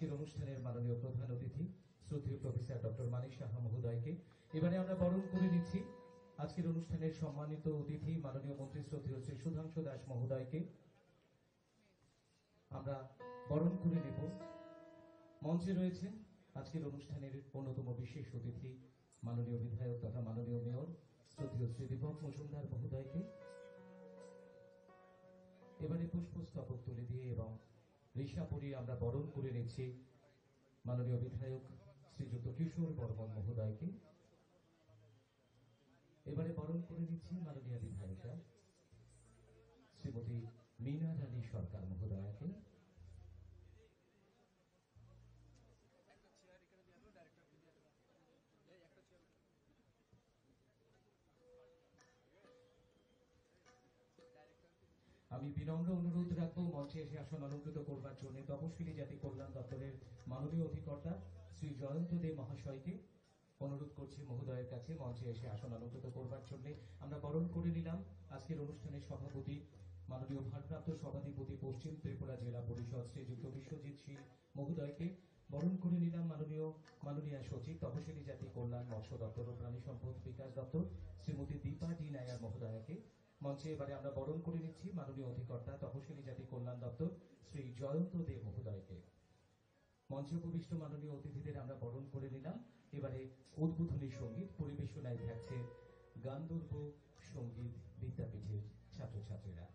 আজকের অনুষ্ঠানের মাননীয় প্রধান অতিথি শ্রদ্ধেয় প্রফেসর ডক্টর মানিক সাহা মহোদয়কে। এবারে আমরা বরণ করে নিচ্ছি আজকের অনুষ্ঠানের সম্মানিত অতিথি মাননীয় মন্ত্রী শ্রদ্ধেয় শ্রী সুধাংশু দাস মহোদয়কে। আমরা বরণ করে নেব। মঞ্চে রয়েছে আজকের অনুষ্ঠানের অন্যতম বিশেষ অতিথি মাননীয় বিধায়ক তথা মাননীয় মেয়র শ্রদ্ধেয় শ্রী দীপক মজুমদার মহোদয়কে। এবারে পুষ্পস্তবক তুলে দিয়ে এবং ঋষা পরিয়ে আমরা বরণ করে নিচ্ছি মাননীয় বিধায়ক শ্রীযুক্ত কিশোর বর্মন মহোদয়কে। এবারে বরণ করে নিচ্ছি মাননীয় বিধায়িকা শ্রীমতী মীনা রানী সরকার মহোদয়াকে। আমি বিনম্র অনুরোধ রাখবো মঞ্চে এসে আসন অলঙ্কৃত করবার জন্য তপশিলি জাতি কল্যাণ দপ্তরের মাননীয় অধিকর্তা শ্রী জয়ন্ত দে মহাশয়কে অনুরোধ করছি মহোদয়ের কাছে মঞ্চে এসে আসন অলঙ্কৃত করবার জন্য। আমরা বরণ করে নিলাম আজকের অনুষ্ঠানের সভাপতি মাননীয় ভারপ্রাপ্ত সভাধিপতি পশ্চিম ত্রিপুরা জেলা পরিষদ শ্রীযুক্ত বিশ্বজিৎ শীল মহোদয়কে। বরণ করে নিলাম মাননীয় সচিব তপশিলি জাতি কল্যাণ মৎস্য দপ্তর ও প্রাণী সম্পদ বিকাশ দপ্তর শ্রীমতী দীপা ডি নায়ার মহোদয়াকে। মঞ্চে এবারে আমরা বরণ করে নিচ্ছি মাননীয় অধিকর্তা তপশিলি জাতি কল্যাণ দপ্তর শ্রী জয়ন্ত দে মহোদয়কে। মঞ্চে উপবিষ্ট মাননীয় অতিথিদের আমরা বরণ করে নিলাম। এবারে উদ্বোধনী সঙ্গীত পরিবেশনায় থাকছে গান্ধর্ব সঙ্গীত বিদ্যাপীঠের ছাত্রছাত্রীরা।